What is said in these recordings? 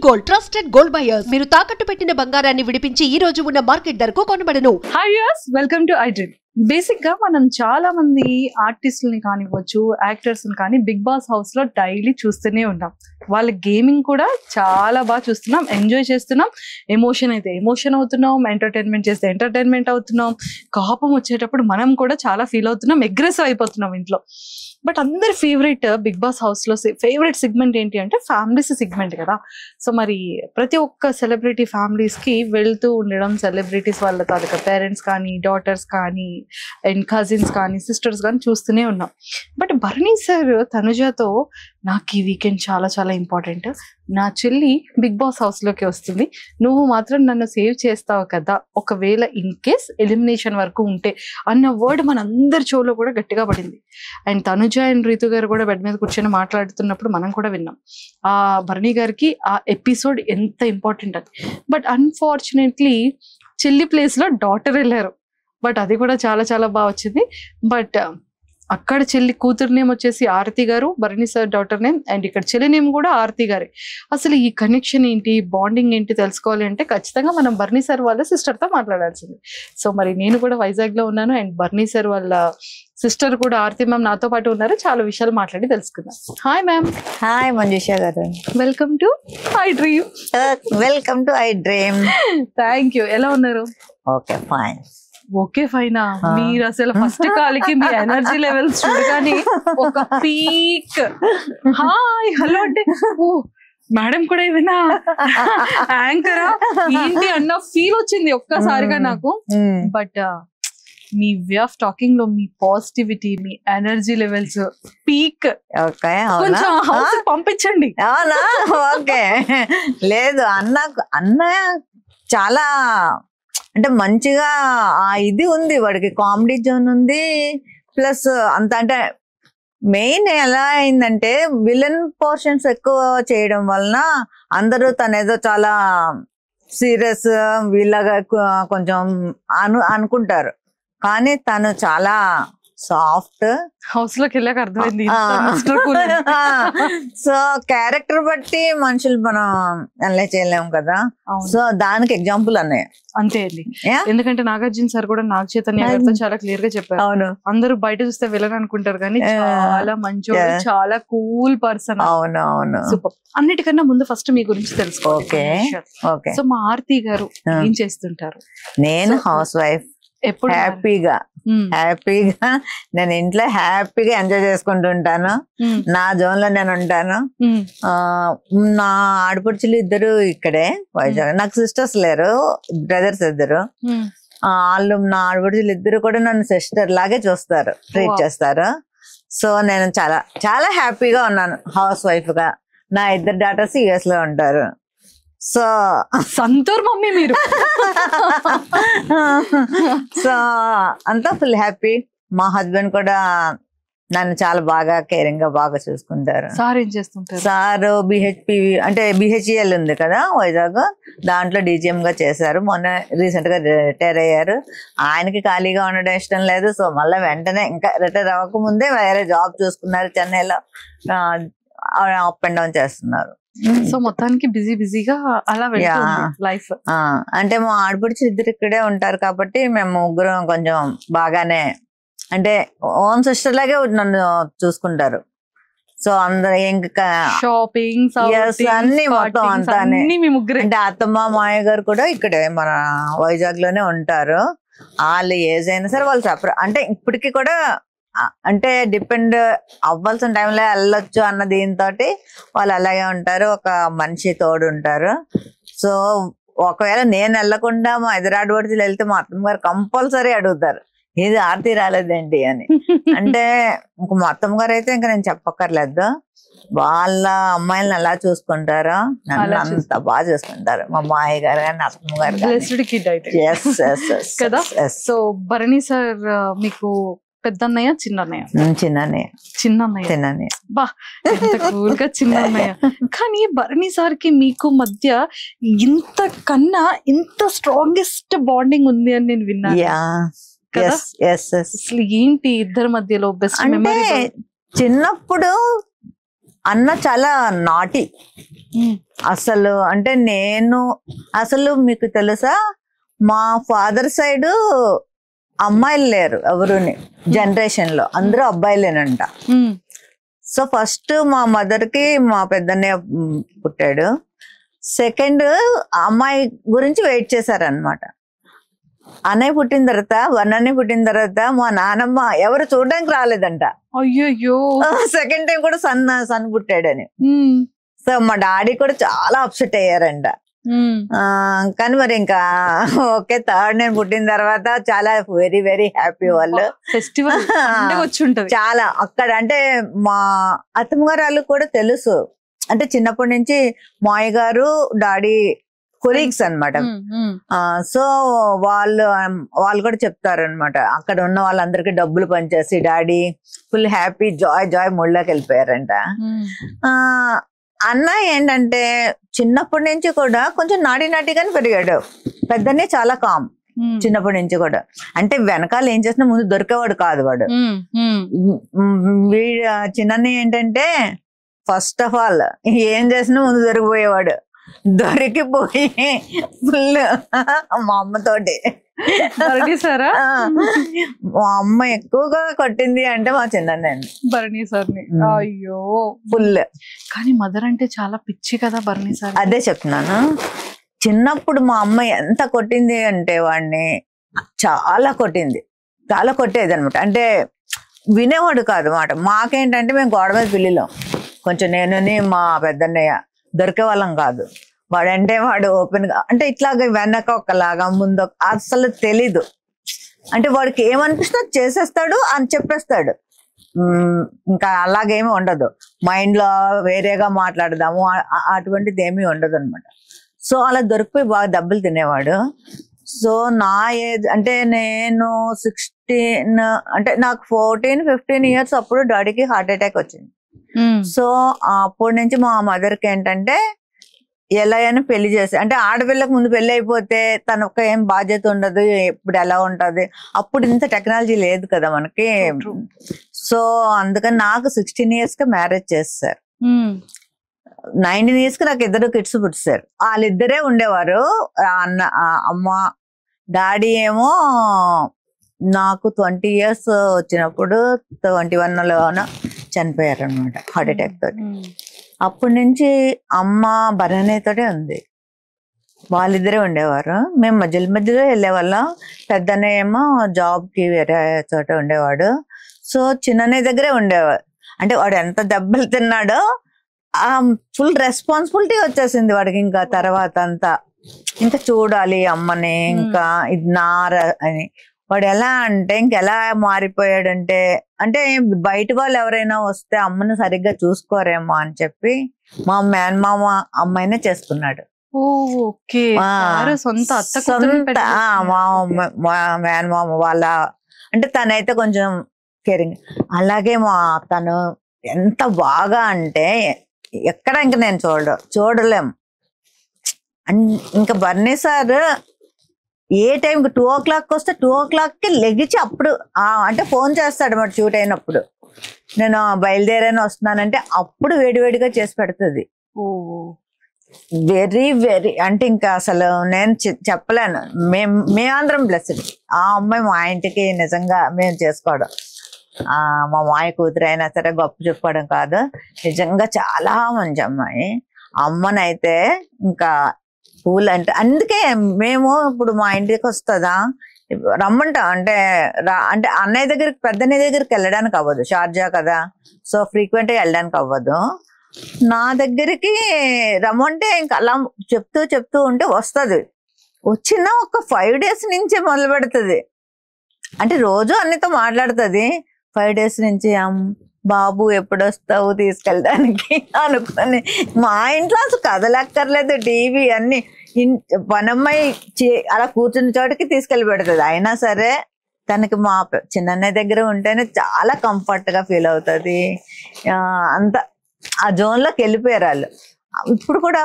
Gold trusted gold buyers మీరు తాకట్టు పెట్టిన బంగారాన్ని విడిపించి ఈ రోజు ఉన్న మార్కెట్ ధరకు కొనబడను. Hi viewers, welcome to I dream. Basic గా మనం చాలా మంది ఆర్టిస్టులని కానివ్వచ్చు, యాక్టర్స్ కానీ బిగ్ బాస్ హౌస్ లో డైలీ చూస్తూనే ఉన్నాం. వాళ్ళ గేమింగ్ కూడా చాలా బాగా చూస్తున్నాం, ఎంజాయ్ చేస్తున్నాం. ఎమోషన్ అయితే ఎమోషన్ అవుతున్నాం, ఎంటర్టైన్మెంట్ చేస్తే ఎంటర్టైన్మెంట్ అవుతున్నాం. కోపం వచ్చేటప్పుడు మనం కూడా చాలా ఫీల్ అవుతున్నాం, అగ్రెసివ్ అయిపోతున్నాం ఇంట్లో. బట్ అందరి ఫేవరెట్ బిగ్ బాస్ హౌస్ లో ఫేవరెట్ సెగ్మెంట్ ఏంటి అంటే ఫ్యామిలీస్ సెగ్మెంట్ కదా. సో మరి ప్రతి ఒక్క సెలబ్రిటీ ఫ్యామిలీస్ కి వెళ్తూ ఉండడం, సెలబ్రిటీస్ వాళ్ళ తాలూకా పేరెంట్స్ కానీ, డాటర్స్ కానీ, అండ్ కజిన్స్ కానీ, సిస్టర్స్ కానీ చూస్తూనే ఉన్నాం. బట్ భరణి సార్ తనుజతో నాకు ఈ వీకెండ్ చాలా చాలా ఇంపార్టెంట్, నా చెల్లి బిగ్ బాస్ హౌస్ లోకి వస్తుంది, నువ్వు మాత్రం నన్ను సేవ్ చేస్తావు కదా ఒకవేళ ఇన్ కేస్ ఎలిమినేషన్ వరకు ఉంటే అన్న వర్డ్ మన అందరి షోలో కూడా గట్టిగా పడింది. అండ్ తనుజ అండ్ రీతు గారు కూడా బెడ్ మీద కూర్చొని మాట్లాడుతున్నప్పుడు మనం కూడా విన్నాం ఆ భరణి గారికి ఆ ఎపిసోడ్ ఎంత ఇంపార్టెంట్ అని. బట్ అన్ఫార్చునేట్లీ చెల్లి ప్లేస్ లో డాటర్ వెళ్ళారు. బట్ అది కూడా చాలా చాలా బాగా వచ్చింది. బట్ అక్కడ చెల్లి కూతురు నేమ్ వచ్చేసి ఆరతి గారు, Bharani sir daughter name, and ఇక్కడ చెల్లి నేమ్ కూడా ఆరతి గారే. అసలు ఈ కనెక్షన్ ఏంటి, బాండింగ్ ఏంటి తెలుసుకోవాలి అంటే ఖచ్చితంగా మనం భరణి సార్ వాళ్ళ సిస్టర్ తో మాట్లాడాల్సింది. సో మరి నేను కూడా వైజాగ్ లో ఉన్నాను, అండ్ భరణి సార్ వాళ్ళ సిస్టర్ కూడా ఆరతి మ్యామ్ నాతో పాటు ఉన్నారు. చాలా విషయాలు మాట్లాడి తెలుసుకుందాం. Hi ma'am. హాయ్ మంజుష గారు, welcome to I dream. Welcome to I dream. Thank you. ఎలా ఉన్నారు? Okay fine. ఓకే ఫైనా? మీరు అసలు ఫస్ట్ కాలికి మీ ఎనర్జీ లెవెల్స్ చూడగానే ఒక పీక్ హాయ్ హలో అంటే ఓ మేడం కూడా ఏమైనా యాంకరా ఏంటి అన్న ఫీల్ వచ్చింది ఒక్కసారిగా నాకు. But me way of talking లో మీ పాజిటివిటీ, మీ ఎనర్జీ లెవెల్స్ పీక్. కొంచెం హౌస్ పంపించండి. అవునా? ఓకే. లేదు అన్న చాలా అంటే మంచిగా ఇది ఉంది, వాడికి కామెడీ జోన్ ఉంది. ప్లస్ అంత అంటే మెయిన్ ఎలా అయిందంటే విలన్ పోర్షన్స్ ఎక్కువ చేయడం వలన అందరూ తనేదో చాలా సీరియస్ వీళ్ళగా కొంచెం అనుకుంటారు. కానీ తను చాలా సాఫ్ట్. హౌస్ లోకి వెళ్ళాక అర్థమైంది. సో క్యారెక్టర్ బట్టి మనుషులు మనం ఎలా చేయలేము కదా. సో దానికి ఎగ్జాంపుల్ అన్నయ్య. అంతే అండి. ఎందుకంటే నాగార్జున సార్ కూడా నాగ చైతన్య గారితో చాలా క్లియర్ గా చెప్పారు. అవును, అందరూ బయట చూస్తే విలన్ అనుకుంటారు కానీ చాలా మంచోడు, చాలా కూల్ పర్సన్. అవును అవును. సూపర్. అన్నిటికన్నా ముందు ఫస్ట్ మీ గురించి తెలుసుకోవాలి. ఓకే. సో మా ఆర్తి గారు ఏం చేస్తుంటారు? నేను హౌస్ వైఫ్. ఎప్పుడు హ్యాపీగా నేను ఇంట్లో హ్యాపీగా ఎంజాయ్ చేసుకుంటుంటాను. నా జోన్ లో నేను ఉంటాను. నా ఆడపడుచులు ఇద్దరు ఇక్కడే వైజాగ్. నాకు సిస్టర్స్ లేరు, బ్రదర్స్ ఇద్దరు. వాళ్ళు నా ఆడపడుచులు ఇద్దరు కూడా నన్ను సిస్టర్ లాగే చూస్తారు, ట్రీట్ చేస్తారు. సో నేను చాలా చాలా హ్యాపీగా ఉన్నాను హౌస్ వైఫ్ గా. నా ఇద్దరు డాటర్స్ యుఎస్ లో ఉంటారు. సో సంతూర్ మమ్మీ మీరు. సో అంతా ఫుల్ హ్యాపీ. మా హస్బెండ్ కూడా నన్ను చాలా బాగా కేరింగ్ గా బాగా చూసుకుంటారు. సార్ ఏం చేస్తుంటారు? సార్ బిహెచ్పి అంటే బిహెచ్ఈఎల్ ఉంది కదా వైజాగ్, దాంట్లో డీజీఎం గా చేశారు. మొన్న రీసెంట్ గా రిటైర్ అయ్యారు. ఆయనకి ఖాళీగా ఉండడం ఇష్టం లేదు. సో మళ్ళీ వెంటనే ఇంకా రిటైర్ అవ్వకముందే వేరే జాబ్ చూసుకున్నారు చెన్నైలో. అప్ అండ్ డౌన్ చేస్తున్నారు. సో మొత్తానికి బిజీగా అలా లైఫ్. అంటే మా ఆడపడుచు ఇద్దరు ఇక్కడే ఉంటారు కాబట్టి మేము ముగ్గురం కొంచెం బాగానే అంటే ఓన్ సిస్టర్ లాగే నన్ను చూసుకుంటారు. సో అందరు ఇంకా షాపింగ్ అన్ని మొత్తం అంతా అంటే అత్తమ్మ మాయ గారు కూడా ఇక్కడే మన వైజాగ్ లోనే ఉంటారు. వాళ్ళు ఏజ్ అయినా సరే వాళ్ళు సపరేట్ అంటే ఇప్పటికీ కూడా అంటే డిపెండ్ అవ్వాల్సిన టైంలో వెళ్ళొచ్చు అన్న దీంతో వాళ్ళు అలాగే ఉంటారు. ఒక మనిషి తోడు ఉంటారు. సో ఒకవేళ నేను వెళ్ళకుండా మా ఎదురాడబడుచులు వెళ్తే మా అత్తమ్మ గారు కంపల్సరీ అడుగుతారు, ఇది ఆర్తి రాలేదేంటి అని. అంటే ఇంక మా అత్తమ్మ గారు అయితే ఇంకా నేను చెప్పక్కర్లేదు. వాళ్ళ అమ్మాయిలను ఎలా చూసుకుంటారో నన్ను అంత బాగా చూసుకుంటారు మా మాయ గారు కానీ అత్తమ్మ గారు కదా. సో భరణి సార్ మీకు పెద్దన్నయ్య చిన్నన్నయ్య బా ఎంత కూల్ గా చిన్నన్నయ్య. కానీ భరణి సార్ కి మీకు మధ్య ఇంతకన్నా ఇంత స్ట్రాంగెస్ట్ బాండింగ్ ఉంది అని నేను విన్నాను. అసలు ఏంటి ఇద్దరి మధ్యలో బెస్ట్ మెమరీ? చిన్నప్పుడు అన్న చాలా నాటి అసలు. అంటే నేను అసలు మీకు తెలుసా, మా ఫాదర్ సైడ్ అమ్మాయిలు లేరు ఎవరుని, జనరేషన్ లో అందరూ అబ్బాయిలేనంట. సో ఫస్ట్ మా మదర్ కి మా పెద్దన్నయ్య పుట్టాడు. సెకండ్ అమ్మాయి గురించి వెయిట్ చేశారనమాట. అన్నయ్య పుట్టిన తర్వాత, అన్నయ్య పుట్టిన తర్వాత మా నానమ్మ ఎవరు చూడడానికి రాలేదంట. అయ్యో, సెకండ్ టైం కూడా సన్ పుట్టాడని. సో మా డాడీ కూడా చాలా అప్సెట్ అయ్యారంట. కానీ మరి ఇంకా ఓకే, థర్డ్ నేను పుట్టిన తర్వాత చాలా వెరీ వెరీ హ్యాపీ. వాళ్ళు ఫెస్టివల్ చాలా అక్కడ. అంటే మా అత్తమ్మగారు కూడా తెలుసు, అంటే చిన్నప్పటి నుంచి మాయ గారు డాడీ కొలీగ్స్ అనమాట. సో వాళ్ళు కూడా చెప్తారు అనమాట, అక్కడ ఉన్న వాళ్ళందరికీ డబ్బులు పనిచేసి డాడీ ఫుల్ హ్యాపీ జాయ్ మూడ్లోకి వెళ్ళిపోయారంట. అన్న ఏంటంటే చిన్నప్పటి నుంచి కూడా కొంచెం నాటిగానే పెరిగాడు. పెద్దనే చాలా కామ్ చిన్నప్పటి నుంచి కూడా. అంటే వెనకాల ఏం చేసినా ముందు దొరికేవాడు కాదు వాడు. చిన్న ఏంటంటే ఫస్ట్ ఆఫ్ ఆల్ ఏం చేసినా ముందు దొరికిపోయేవాడు. దొరికిపోయి ఫుల్ మా అమ్మతోటి. మా అమ్మ ఎక్కువగా కొట్టింది అంటే మా చిన్న భరణి సార్ని. అయ్యో ఫుల్. కానీ మదర్ అంటే చాలా పిచ్చి కదా భరణి సార్. అదే చెప్తున్నాను, చిన్నప్పుడు మా అమ్మ ఎంత కొట్టింది అంటే వాడిని చాలా కొట్టేది అనమాట. అంటే వినేవాడు కాదు మాట. మాకేంటంటే మేము గోడ మీద పిల్లిలో కొంచెం నేనుని మా పెద్దన్నయ్య దొరికే వాళ్ళం కాదు. వాడంటే వాడు ఓపెన్ గా, అంటే ఇట్లాగా వెనక ఒకలాగా ముందు అసలు తెలీదు. అంటే వాడికి ఏమనిపిస్తే చేసేస్తాడు అని చెప్పేస్తాడు. ఇంకా అలాగేమీ ఉండదు, మైండ్ లో వేరేగా మాట్లాడదాము అటువంటిది ఏమీ ఉండదు అనమాట. సో అలా దొరికిపోయి బాగా దెబ్బలు తినేవాడు. సో నా ఏజ్ అంటే నేను 16, అంటే నాకు 14-15 years అప్పుడు డాడీకి హార్ట్ అటాక్ వచ్చింది. సో అప్పటి నుంచి మా మదర్కి ఏంటంటే ఎలా అయినా పెళ్లి చేసి, అంటే ఆడపిల్లకు ముందు పెళ్లి అయిపోతే తనొక్క ఏం బాధ్యత ఉండదు. ఇప్పుడు ఎలా ఉంటది, అప్పుడు ఇంత టెక్నాలజీ లేదు కదా మనకి. సో అందుకని నాకు 16 years కి మ్యారేజ్ చేస్తారు. 19 years కి నాకు 2 kids పుట్టారు. వాళ్ళిద్దరే ఉండేవారు. అమ్మ డాడీ ఏమో నాకు 20 years వచ్చినప్పుడు 21లోన చనిపోయారు అనమాట హార్ట్ అటాక్ తోటి. అప్పటి నుంచి అమ్మ భరణితోటే ఉంది. వాళ్ళిద్దరే ఉండేవారు. మేము మధ్యలో వెళ్ళేవాళ్ళం. పెద్దనే ఏమో జాబ్ కి వేరే చోట ఉండేవాడు. సో చిన్ననే దగ్గరే ఉండేవాడు. అంటే వాడు ఎంత దెబ్బలు తిన్నాడో ఫుల్ రెస్పాన్సిబిలిటీ వచ్చేసింది వాడికి. ఇంకా తర్వాత అంతా ఇంకా చూడాలి అమ్మని, ఇంకా ఇది అని. వాడు ఎలా అంటే ఇంకెలా మారిపోయాడంటే, అంటే బయట వాళ్ళు ఎవరైనా వస్తే అమ్మను సరిగ్గా చూసుకోరేమో అని చెప్పి మా మేనమామ అమ్మాయినే చేసుకున్నాడు. మా మేనమామ వాళ్ళ, అంటే తనైతే కొంచెం కేరింగ్. అలాగే తను ఎంత బాగా అంటే ఎక్కడ ఇంక నేను చూడలేం. ఇంకా బర్నీ సార్ ఏ టైంకి 2 o'clock వస్తే 2 o'clockకి లెగిచి అప్పుడు అంటే ఫోన్ చేస్తాడు మరి షూట్ అయినప్పుడు, నేను బయలుదేరాను వస్తున్నానంటే అప్పుడు వేడివేడిగా చేసి పెడుతుంది. వెరీ వెరీ అంటే ఇంకా అసలు నేను చెప్పలేను. మేమందరం బ్లెస్డ్. ఆ అమ్మాయి మా ఇంటికి నిజంగా మేము చేసుకోవడం, మా మాయ కూతురు అయినా సరే గొప్ప చెప్పుకోవడం కాదు, నిజంగా చాలా మంచి అమ్మాయి. అమ్మనైతే ఇంకా పూలు అంటే, అందుకే మేము ఇప్పుడు మా ఇంటికి వస్తుందా రమ్మంటాం. అంటే అన్నయ్య దగ్గరికి, పెద్దన్నయ్య దగ్గరికి వెళ్ళడానికి అవ్వదు, షార్జా కదా, సో ఫ్రీక్వెంట్ గా వెళ్ళడానికి అవ్వదు. నా దగ్గరికి రమ్మంటే ఇంకా అలా చెప్తూ ఉంటే వస్తుంది. వచ్చిన ఒక 5 days నుంచే మొదలు పెడుతుంది. అంటే రోజు అన్నితో మాట్లాడుతుంది. 5 days నుంచి బాబు ఎప్పుడు వస్తావు తీసుకెళ్ళడానికి అనుకొని, మా ఇంట్లో అసలు కదలక్కర్లేదు, టీవీ అన్ని పనమ్మాయి అలా కూర్చున్న చోటికి తీసుకెళ్ళి పెడుతుంది. అయినా సరే తనకి మా చిన్నన్నయ్య దగ్గర ఉంటేనే చాలా కంఫర్ట్ గా ఫీల్ అవుతుంది. అంత ఆ జోన్ లోకి వెళ్ళిపోయారు వాళ్ళు. ఇప్పుడు కూడా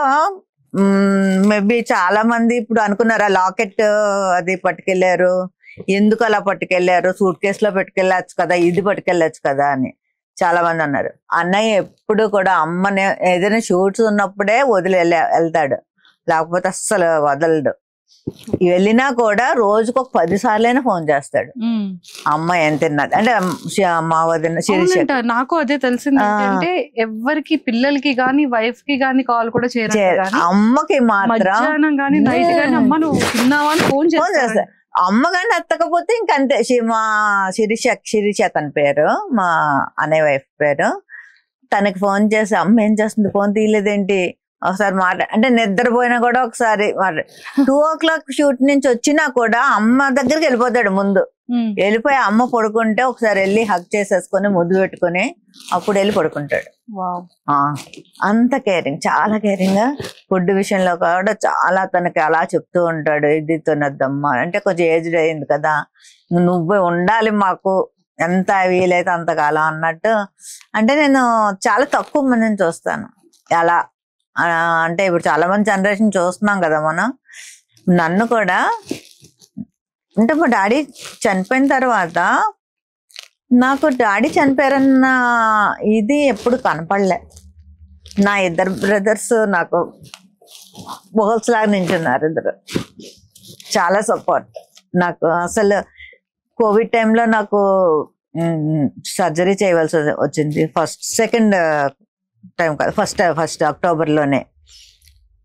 మేబీ చాలా మంది ఇప్పుడు అనుకున్నారు ఆ లాకెట్ అది పట్టుకెళ్లారు, ఎందుకు అలా పట్టుకెళ్లారు, సూట్ కేసులో పట్టుకెళ్ళచ్చు కదా, ఇది పట్టుకెళ్ళచ్చు కదా అని. చాలా మంది అన్నారు. అన్నయ్య ఎప్పుడు కూడా అమ్మని ఏదైనా షూట్స్ ఉన్నప్పుడే వదిలి వెళ్తాడు, లేకపోతే అస్సలు వదలడు. వెళ్ళినా కూడా రోజుకు ఒక 10 సార్లైనా ఫోన్ చేస్తాడు, అమ్మ ఏం తిన్నది అంటే మా వదిన శిరీష. నాకు అదే తెలిసింది అంటే ఎవరికి పిల్లలకి గానీ వైఫ్ కి గానీ కాల్ కూడా చేయరు, అమ్మకి మాత్రం గానీ నైట్ గానీ అమ్మ నువ్వు తిన్నావా అని ఫోన్ చేస్తాడు. అమ్మ గాని ఎత్తకపోతే ఇంకంతే. మా శిరీష తన పేరు, మా అన్నయ్య వైఫ్ పేరు. తనకి ఫోన్ చేసి అమ్మ ఏం చేస్తుంది, ఫోన్ తీయలేదేంటి, ఒకసారి అంటే నిద్రపోయినా కూడా ఒకసారి 2 o'clock షూట్ నుంచి వచ్చినా కూడా అమ్మ దగ్గరికి వెళ్ళిపోతాడు. ముందు వెళ్ళిపోయి అమ్మ పడుకుంటే ఒకసారి వెళ్ళి హగ్ చేసేసుకొని ముద్దు పెట్టుకుని అప్పుడు వెళ్ళి పడుకుంటాడు. అంత కేరింగ్, చాలా కేరింగ్ గా. ఫుడ్ విషయంలో కూడా చాలా తనకి అలా చెప్తూ ఉంటాడు, ఇది తినద్దమ్మా అంటే కొంచెం ఏజ్డ్ అయింది కదా, నువ్వే ఉండాలి మాకు ఎంత వీలైతే అంతకాలం అన్నట్టు. అంటే నేను చాలా తక్కువ మందిని చూస్తాను అలా. అంటే ఇప్పుడు చాలా మంది జనరేషన్ చూస్తున్నాం కదా మనం. నన్ను కూడా అంటే మా డాడీ చనిపోయిన తర్వాత నాకు డాడీ చనిపోయారన్న ఇది ఎప్పుడు కనపడలే. నా 2 బ్రదర్స్ నాకు బోల్స్ లాగా నించున్నారు, 2. చాలా సపోర్ట్ నాకు. అసలు కోవిడ్ టైంలో నాకు సర్జరీ చేయవలసి వచ్చింది. సెకండ్ టైం కాదు, ఫస్ట్ అక్టోబర్లోనే.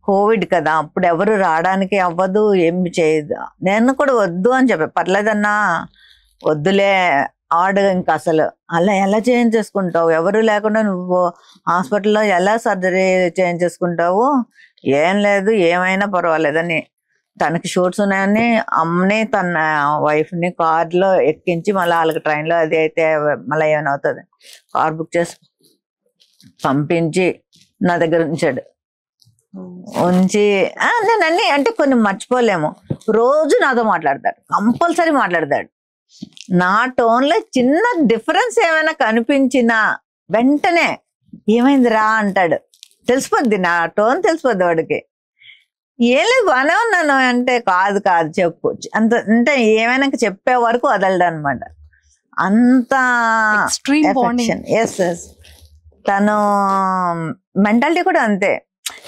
కోవిడ్ కదా, అప్పుడు ఎవరు రావడానికి అవ్వదు, ఏమి చేయదు. నేను కూడా వద్దు అని చెప్పా, పర్లేదన్నా వద్దులే ఆడు, ఇంకా అసలు అలా ఎలా చేయించేసుకుంటావు, ఎవరు లేకుండా నువ్వు హాస్పిటల్లో ఎలా సర్జరీ చేయించేసుకుంటావు, ఏం లేదు ఏమైనా పర్వాలేదని. తనకి షూట్స్ ఉన్నాయని అమ్మని తన వైఫ్ని కార్లో ఎక్కించి మళ్ళీ వాళ్ళకి ట్రైన్లో అది అయితే మళ్ళీ ఏమైనా అవుతుంది కార్ బుక్ చేసి పంపించి నా దగ్గర ఉంచాడు. ఉంచి నేను అన్ని అంటే కొన్ని మర్చిపోలేము. రోజు నాతో మాట్లాడతాడు, కంపల్సరీ మాట్లాడతాడు. నా టోన్లో చిన్న డిఫరెన్స్ ఏమైనా కనిపించినా వెంటనే ఏమైందిరా అంటాడు. తెలిసిపోద్ది, నా టోన్ తెలిసిపోద్ది వాడికి. ఏం లేదు బాగానే ఉన్నాను అంటే, కాదు చెప్పు అంత అంటే ఏమైనా చెప్పే వరకు వదలడు అనమాట. అంత ఎస్. తను మెంటాలిటీ కూడా అంతే.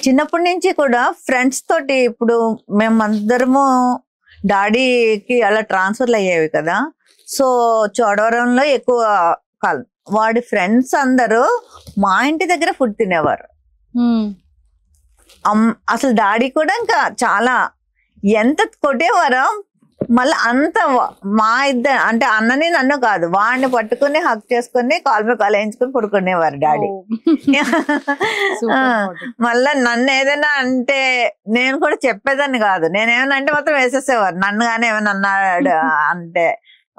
చిన్నప్పటి నుంచి కూడా ఫ్రెండ్స్ తోటి, ఇప్పుడు మేమందరము డాడీకి అలా ట్రాన్స్ఫర్లు అయ్యేవి కదా, సో చోడవరంలో ఎక్కువ కాలం. వాడి ఫ్రెండ్స్ అందరూ మా ఇంటి దగ్గర ఫుడ్ తినేవారు. అసలు డాడీ కూడా ఇంకా చాలా ఎంత కొట్టేవారో, మళ్ళీ అంత మా ఇద్దరు అంటే అన్నని నన్ను కాదు, వాడిని పట్టుకుని హక్ చేసుకుని కాలు మీద కాలు వేయించుకుని పడుకునేవారు డాడీ. మళ్ళా నన్ను ఏదైనా అంటే నేను కూడా చెప్పేదాన్ని కాదు, నేనేమన్నా అంటే మొత్తం వేసేసేవారు. నన్ను కానీ ఏమైనా అన్నాడు అంటే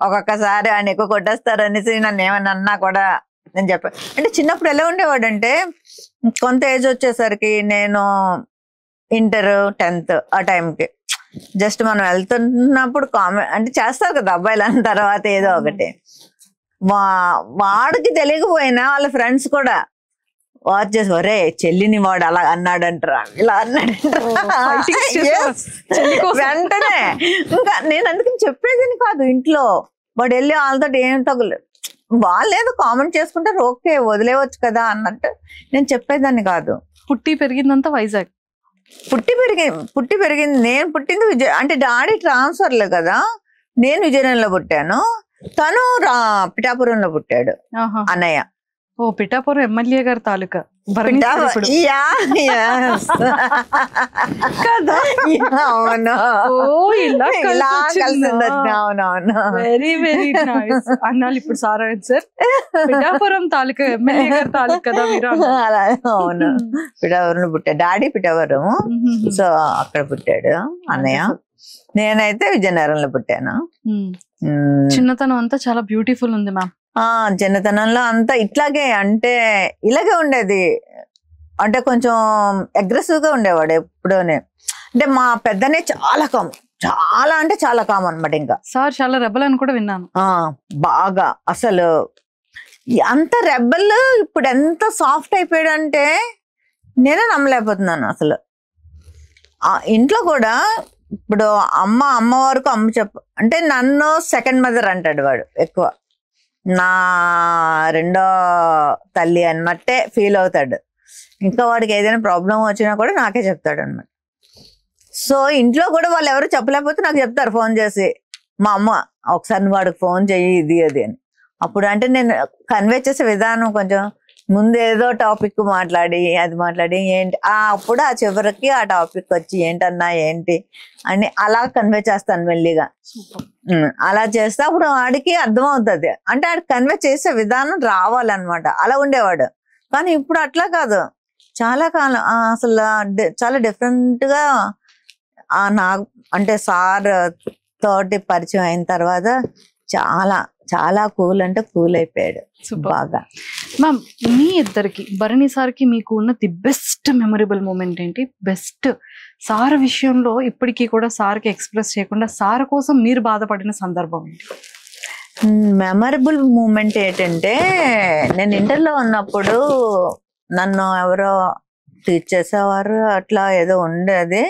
ఒక్కొక్కసారి ఆయన ఎక్కువ కొట్టేస్తారు అనేసి నన్ను ఏమైనా అన్నా కూడా నేను చెప్పాను. అంటే చిన్నప్పుడు ఎలా ఉండేవాడు అంటే, కొంత ఏజ్ వచ్చేసరికి నేను ఇంటర్ 10th ఆ టైంకి జస్ట్ మనం వెళ్తున్నప్పుడు కామెంట్ అంటే చేస్తారు కదా అబ్బాయిలు అన్న తర్వాత ఏదో ఒకటి, వాడికి తెలియకపోయినా వాళ్ళ ఫ్రెండ్స్ కూడా వాచ్ చేసి, ఒరే చెల్లిని వాడు అలా అన్నాడంటారా, ఇలా అన్నాడంటారా వెంటనే. ఇంకా నేను అందుకని చెప్పేదని కాదు, ఇంట్లో వాడు వెళ్ళి వాళ్ళతో ఏం తగులేదు, వాళ్ళు ఏదో కామెంట్ చేసుకుంటారు, ఓకే వదిలేవచ్చు కదా అన్నట్టు నేను చెప్పేదాన్ని కాదు. పుట్టి పెరిగిందంతా వైజాగ్. పుట్టి పెరిగింది నేను పుట్టింది అంటే డాడీ ట్రాన్స్ఫర్లు కదా, నేను విజయనగరంలో పుట్టాను, తను పిఠాపురంలో పుట్టాడు అన్నయ్య. ఓ పిఠాపురం ఎమ్మెల్యే గారి తాలూకా. Very very nice. అన్నాళ్ళు ఇప్పుడు సారా సార్ పిఠాపురం తాలూకా ఎమ్మెల్యే గారి తాలూకా కదా మీరు? అవును, పిఠాపురంలో పుట్టాడు డాడీ, పిఠాపురం. సో అక్కడ పుట్టాడు అన్నయ్య. నేనైతే విజయనగరంలో పుట్టాను. చిన్నతనం అంతా చాలా బ్యూటిఫుల్ ఉంది మ్యామ్. చిన్నతనంలో అంతా ఇట్లాగే, అంటే ఇలాగే ఉండేది. అంటే కొంచెం అగ్రెసివ్ గా ఉండేవాడు ఎప్పుడూనే. అంటే మా పెద్దనే చాలా కామ్, చాలా అంటే చాలా కామ్ అనమాట. ఇంకా సార్ చాలా రెబల్ అని కూడా విన్నాను. బాగా అసలు అంత రెబల్ ఇప్పుడు ఎంత సాఫ్ట్ అయిపోయాడు అంటే నేనే నమ్మలేకపోతున్నాను అసలు. ఇంట్లో కూడా ఇప్పుడు అమ్మ వరకు అమ్మ అంటే నన్ను సెకండ్ మదర్ అంటాడు వాడు ఎక్కువ. నా రెండో తల్లి అన్నట్టే ఫీల్ అవుతాడు. ఇంకా వాడికి ఏదైనా ప్రాబ్లం వచ్చినా కూడా నాకే చెప్తాడు అనమాట. సో ఇంట్లో కూడా వాళ్ళు ఎవరు చెప్పలేకపోతే నాకు చెప్తారు ఫోన్ చేసి, మా అమ్మ ఒకసారి వాడికి ఫోన్ చెయ్యి ఇది అది అని. అప్పుడు అంటే నేను కన్వే చేసే విధానం కొంచెం ముందు ఏదో టాపిక్ మాట్లాడి అది మాట్లాడి ఏంటి అప్పుడు ఆ చివరికి ఆ టాపిక్ వచ్చి ఏంటన్నా ఏంటి అని అలా కన్వే చేస్తాను మెల్లిగా. అలా చేస్తే అప్పుడు వాడికి అర్థమవుతుంది. అంటే ఆడికి కన్వే చేసే విధానం రావాలన్నమాట. అలా ఉండేవాడు. కానీ ఇప్పుడు అట్లా కాదు. చాలా కాలం అసలు చాలా డిఫరెంట్గా నాకు అంటే సార్ తోటి పరిచయం అయిన తర్వాత చాలా చాలా కూల్ అంటే కూల్ అయిపోయాడు బాగా. మ్యామ్, మీ ఇద్దరికి భరణి సార్కి మీకు ఉన్న ది బెస్ట్ మెమరబుల్ మూమెంట్ ఏంటి? బెస్ట్ సార్ విషయంలో ఇప్పటికీ కూడా సార్కి ఎక్స్ప్రెస్ చేయకుండా సార్ కోసం మీరు బాధపడిన సందర్భం ఏంటి? మెమరబుల్ మూమెంట్ ఏంటంటే, నేను ఇంటర్లో ఉన్నప్పుడు నన్ను ఎవరో టీచ్ చేసేవారు, అట్లా ఏదో ఉండేది.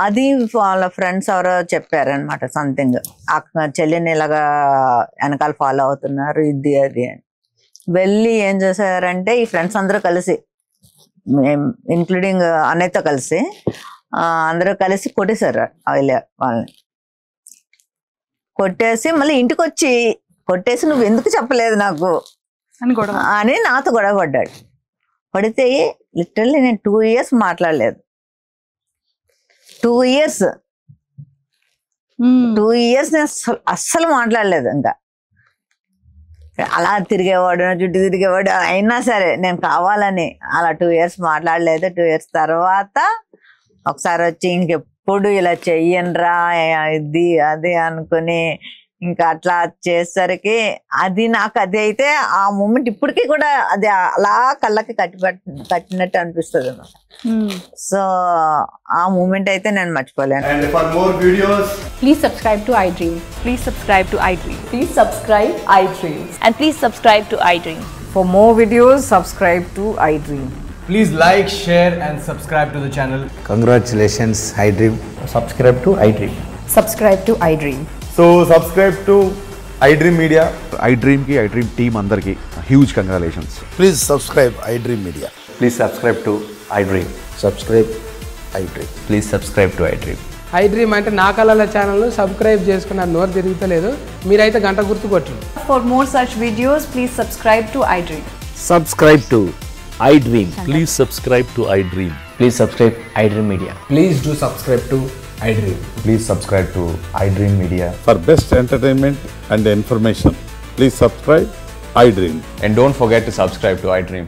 అది వాళ్ళ ఫ్రెండ్స్ ఎవరో చెప్పారనమాట సంథింగ్, చెల్లిని ఇలాగా వెనకాల ఫాలో అవుతున్నారు ఇది అది అని. వెళ్ళి ఏం చేశారంటే ఈ ఫ్రెండ్స్ అందరూ కలిసి, ఇంక్లూడింగ్ అన్నయ్యతో కలిసి అందరూ కలిసి కొట్టేశారు వాళ్ళని. కొట్టేసి మళ్ళీ ఇంటికి వచ్చి కొట్టేసి నువ్వు ఎందుకు చెప్పలేదు నాకు అని నాతో గొడవ పడ్డాడు. పడితే లిటరల్లీ నేను 2 years మాట్లాడలేదు. 2 years నేను అస్సలు మాట్లాడలేదు. ఇంకా అలా తిరిగేవాడు, నా చుట్టూ తిరిగేవాడు. అయినా సరే నేను కావాలని అలా 2 years మాట్లాడలేదు. 2 years తర్వాత ఒకసారి వచ్చి ఇంకెప్పుడు ఇలా చెయ్యనరా ఇది అది అనుకుని ఇంకా అట్లా చేసేసరికి అది నాకు అది అయితే ఆ మూమెంట్ ఇప్పటికీ కూడా అది అలా కళ్ళకి కట్టినట్టు అనిపిస్తుంది అన్నమాట. సో ఆ మూమెంట్ అయితే నేను మర్చిపోలేను. And for more videos, please subscribe to iDream. Please subscribe to iDream. Please subscribe iDream. And please subscribe to iDream. For more videos, subscribe to iDream. please like, share and subscribe to the channel. Congratulations, iDream. Subscribe to iDream. Subscribe to iDream. So subscribe to iDream Media. iDream ki iDream team andarki huge congratulations. Please subscribe iDream Media. Please subscribe to iDream. Subscribe iDream. Please subscribe to iDream. iDream అంటే నా కళల channel subscribe చేసుకున్న నోరు తిరుగుతలేదు, మీరైతే గంట గుర్తు కొట్టండి. For more such videos, please subscribe to iDream. Subscribe to iDream. Please subscribe to iDream. Please subscribe iDream Media. Please do subscribe to iDream. Please subscribe to iDream Media. For best entertainment and information, please subscribe iDream. And don't forget to subscribe to iDream.